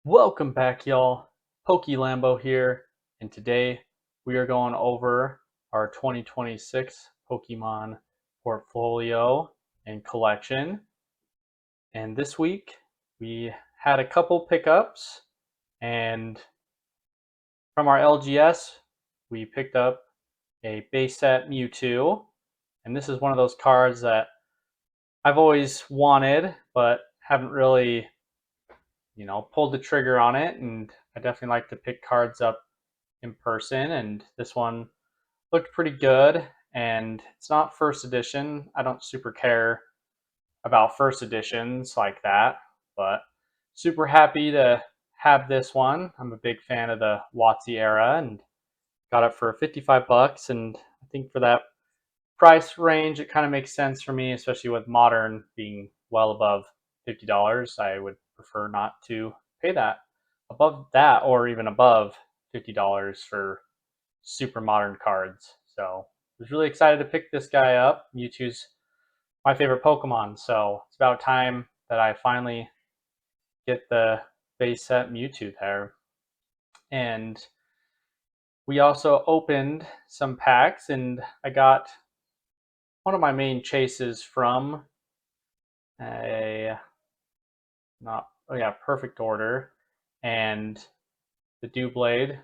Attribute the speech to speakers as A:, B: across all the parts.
A: Welcome back, y'all. Pokey Lambo here, and today we are going over our 2026 Pokemon portfolio and collection. And this week we had a couple pickups, and from our LGS, we picked up a base set Mewtwo, and this is one of those cards that I've always wanted, but haven't really pulled the trigger on it, and I definitely like to pick cards up in person, and this one looked pretty good. And it's not first edition. I don't super care about first editions like that, but super happy to have this one. I'm a big fan of the WotC era and got it for 55 bucks, and I think for that price range it kind of makes sense for me, especially with modern being well above $50. I would prefer not to pay that above that or even above $50 for super modern cards. So I was really excited to pick this guy up. Mewtwo's my favorite Pokemon, so it's about time that I finally get the base set Mewtwo there. And we also opened some packs, and I got one of my main chases from a not oh yeah perfect order, and the Dewblade,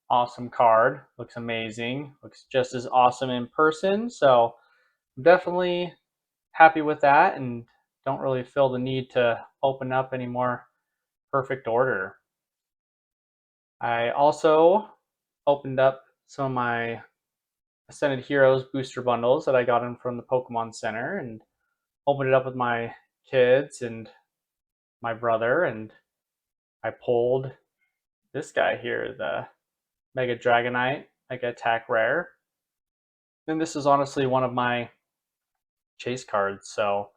A: awesome card, looks amazing, looks just as awesome in person. So I'm definitely happy with that, and don't really feel the need to open up any more perfect order. I also opened up some of my Ascended Heroes booster bundles that I got in from the Pokemon Center, and opened it up with my kids and my brother, and I pulled this guy here, the Mega Dragonite, Mega Attack Rare. And this is honestly one of my chase cards, so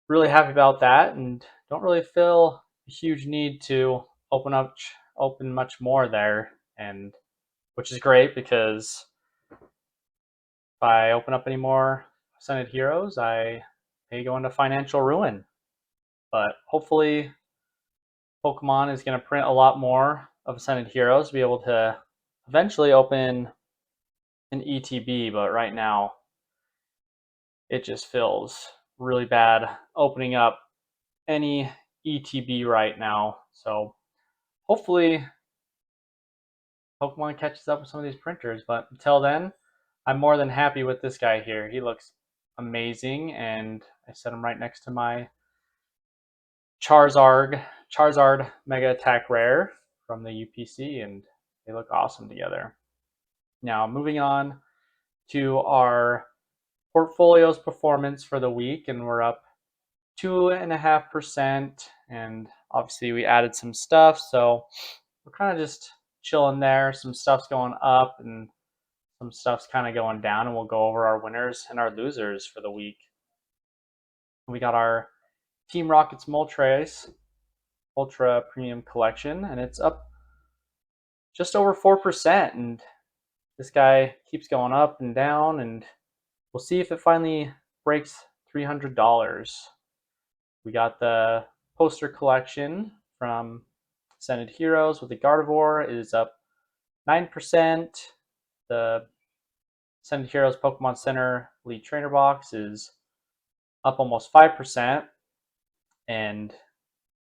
A: really happy about that, and don't really feel a huge need to open much more there, and which is great because if I open up any more Ascended Heroes, I may go into financial ruin. But hopefully Pokemon is going to print a lot more of Ascended Heroes to be able to eventually open an ETB, but right now it just feels really bad opening up any ETB right now. So hopefully Pokemon catches up with some of these printers, but until then, I'm more than happy with this guy here. He looks amazing, and I set him right next to my Charizard Mega Attack Rare from the UPC, and they look awesome together. Now, moving on to our portfolio's performance for the week, and we're up 2.5%, and obviously we added some stuff, so we're kind of just chilling there. Some stuff's going up and some stuff's kind of going down, and we'll go over our winners and our losers for the week. We got our Team Rocket's Moltres Ultra Premium Collection, and it's up just over 4%, and this guy keeps going up and down, and we'll see if it finally breaks $300. We got the poster collection from Ascended Heroes with the Gardevoir. It is up 9%. The Ascended Heroes Pokemon Center Elite Trainer Box is up almost 5%. And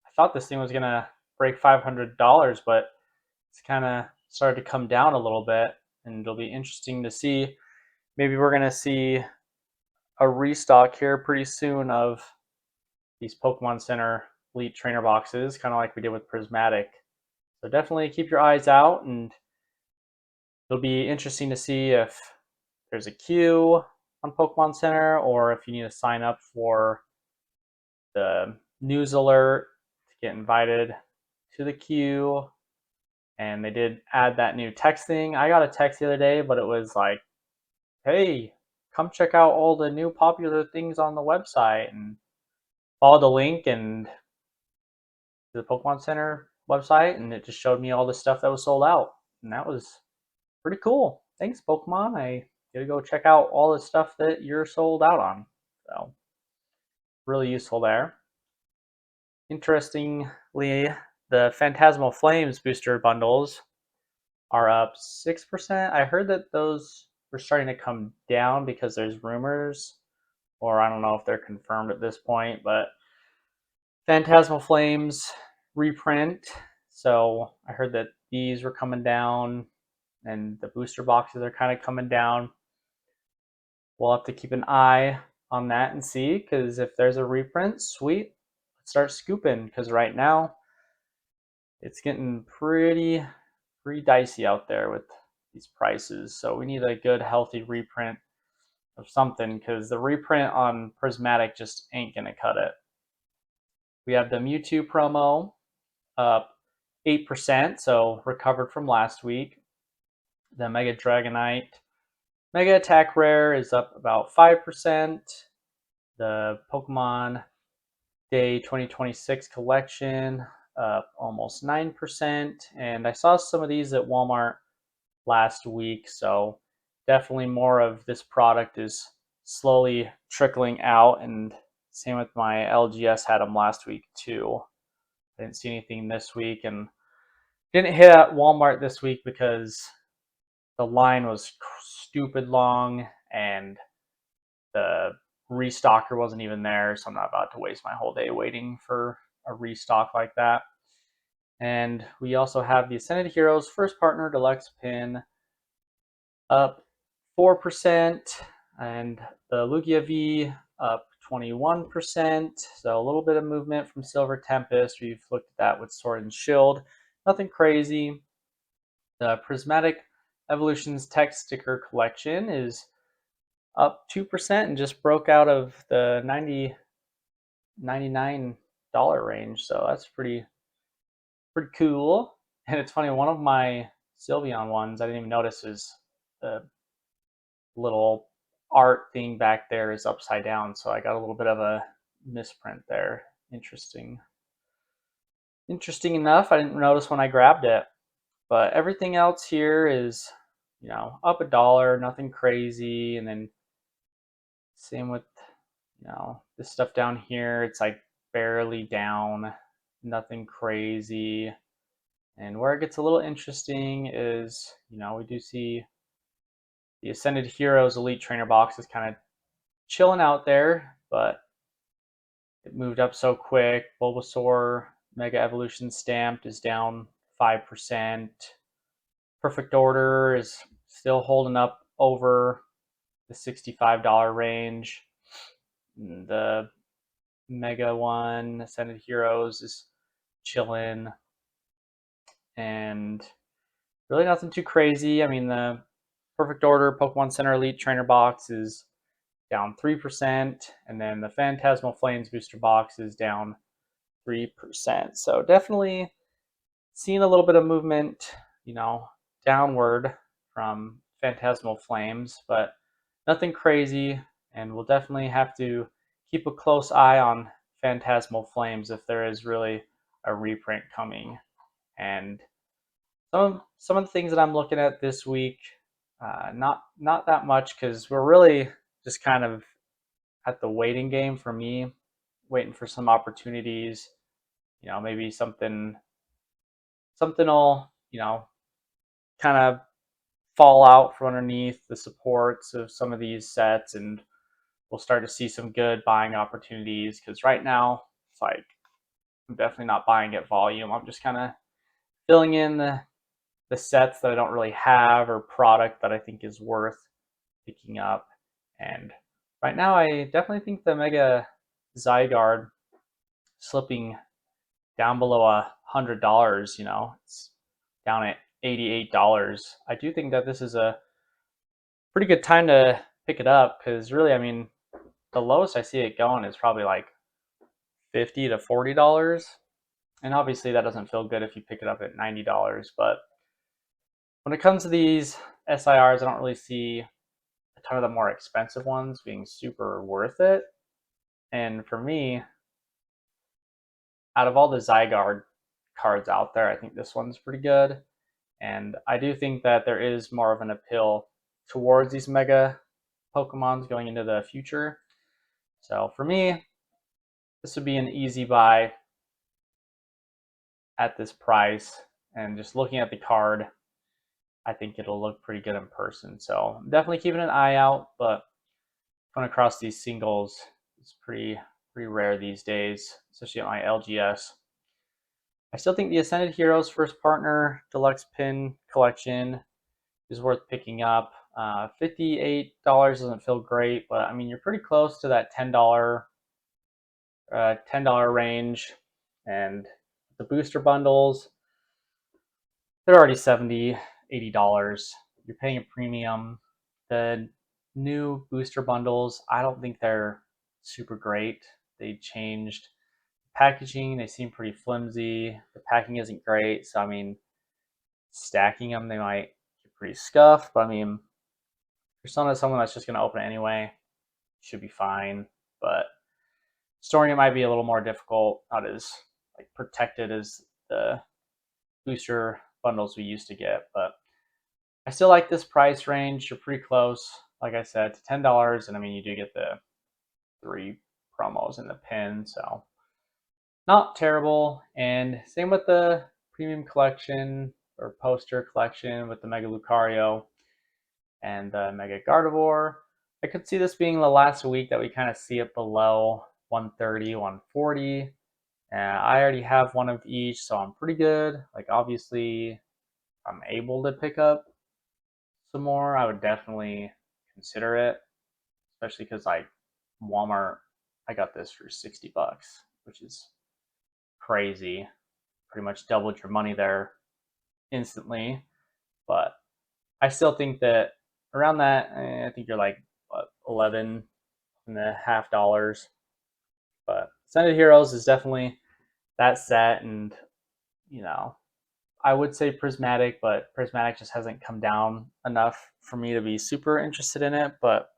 A: I thought this thing was going to break $500, but it's kind of started to come down a little bit. And it'll be interesting to see. Maybe we're going to see a restock here pretty soon of these Pokemon Center Elite Trainer boxes, kind of like we did with Prismatic. So definitely keep your eyes out, and it'll be interesting to see if there's a queue on Pokemon Center, or if you need to sign up for the news alert to get invited to the queue. And they did add that new text thing. I got a text the other day, but it was like, hey, come check out all the new popular things on the website, and follow the link and the Pokemon Center website, and it just showed me all the stuff that was sold out. And that was pretty cool. Thanks, Pokemon. I get to go check out all the stuff that you're sold out on. So really useful there. Interestingly, the Phantasmal Flames booster bundles are up 6%. I heard that those were starting to come down because there's rumors, or I don't know if they're confirmed at this point, but Phantasmal Flames reprint. So I heard that these were coming down and the booster boxes are kind of coming down. We'll have to keep an eye on that and see, because if there's a reprint, sweet, let's start scooping, because right now it's getting pretty dicey out there with these prices. So we need a good healthy reprint of something, because the reprint on Prismatic just ain't gonna cut it. We have the Mewtwo promo up 8%, so recovered from last week. The Mega Dragonite Mega Attack Rare is up about 5%. The Pokemon Day 2026 collection up almost 9%. And I saw some of these at Walmart last week, so definitely more of this product is slowly trickling out. And same with my LGS, had them last week too. I didn't see anything this week, and didn't hit at Walmart this week because the line was stupid long and the restocker wasn't even there, so I'm not about to waste my whole day waiting for a restock like that. And we also have the Ascended Heroes First Partner Deluxe Pin up 4%, and the Lugia V up 21%. So a little bit of movement from Silver Tempest. We've looked at that with Sword and Shield. Nothing crazy. The Prismatic Evolutions Tech Sticker Collection is up 2% and just broke out of the $99 range. So that's pretty cool. And it's funny, one of my Sylveon ones, I didn't even notice, is the little art thing back there is upside down. So I got a little bit of a misprint there. Interesting enough. I didn't notice when I grabbed it. But everything else here is, up $1, nothing crazy. And then same with, this stuff down here. It's like barely down, nothing crazy. And where it gets a little interesting is, we do see the Ascended Heroes Elite Trainer box is kind of chilling out there, but it moved up so quick. Bulbasaur Mega Evolution Stamped is down 5%. Perfect Order is still holding up over the $65 range. The Mega one, Ascended Heroes, is chilling. And really nothing too crazy. I mean, the Perfect Order Pokemon Center Elite Trainer box is down 3%, and then the Phantasmal Flames booster box is down 3%. So definitely seeing a little bit of movement, downward from Phantasmal Flames, but nothing crazy. And we'll definitely have to keep a close eye on Phantasmal Flames if there is really a reprint coming. And some of the things that I'm looking at this week, not that much, because we're really just kind of at the waiting game for me, waiting for some opportunities. Maybe something will kind of fall out from underneath the supports of some of these sets, and we'll start to see some good buying opportunities. Because right now it's like I'm definitely not buying at volume. I'm just kind of filling in the sets that I don't really have, or product that I think is worth picking up. And right now I definitely think the Mega Zygarde slipping down below $100, it's down at $88. I do think that this is a pretty good time to pick it up, because really, I mean, the lowest I see it going is probably like $50 to $40. And obviously that doesn't feel good if you pick it up at $90, but when it comes to these SIRs, I don't really see a ton of the more expensive ones being super worth it. And for me, out of all the Zygarde cards out there, I think this one's pretty good. And I do think that there is more of an appeal towards these Mega Pokemons going into the future. So for me, this would be an easy buy. at this price, and just looking at the card, I think it'll look pretty good in person. So I'm definitely keeping an eye out, but coming across these singles is pretty rare these days, especially at my LGS. I still think the Ascended Heroes First Partner Deluxe Pin Collection is worth picking up. $58 doesn't feel great, but I mean you're pretty close to that $10 range, and the booster bundles they're already $70, $80. You're paying a premium. The new booster bundles, I don't think they're super great. They changed packaging. They seem pretty flimsy. The packing isn't great. So, I mean, stacking them, they might get pretty scuffed. But, I mean, for someone that's just going to open it anyway, should be fine. But storing it might be a little more difficult, not as like protected as the booster bundles we used to get. But I still like this price range. You're pretty close, like I said, to $10. And I mean, you do get the 3 promos in the pin. So not terrible. And same with the premium collection or poster collection with the Mega Lucario and the Mega Gardevoir. I could see this being the last week that we kind of see it below 130, 140. And I already have one of each, so I'm pretty good. Like, obviously, I'm able to pick up some more, I would definitely consider it, especially because like Walmart, I got this for $60, which is crazy. Pretty much doubled your money there instantly. But I still think that around that, I think you're like what, $11.50. But Ascended Heroes is definitely that set, and you know, I would say Prismatic, but Prismatic just hasn't come down enough for me to be super interested in it. But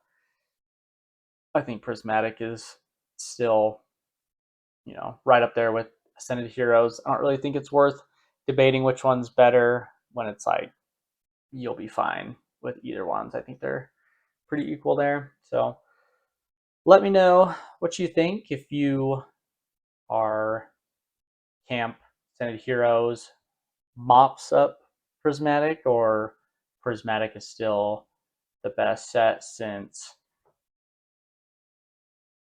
A: I think Prismatic is still, right up there with Ascended Heroes. I don't really think it's worth debating which one's better when it's like you'll be fine with either ones. I think they're pretty equal there. So let me know what you think if you are camp Ascended Heroes mops up Prismatic, or Prismatic is still the best set since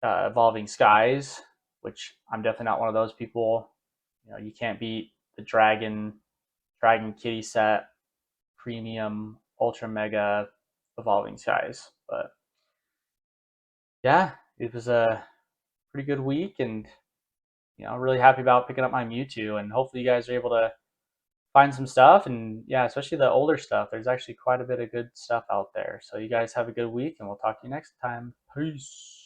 A: Evolving Skies, which I'm definitely not one of those people. You can't beat the Dragon Kitty set, Premium, Ultra Mega, Evolving Skies. But yeah, it was a pretty good week, and really happy about picking up my Mewtwo, and hopefully you guys are able to find some stuff, and yeah, especially the older stuff. There's actually quite a bit of good stuff out there. So you guys have a good week, and we'll talk to you next time. Peace.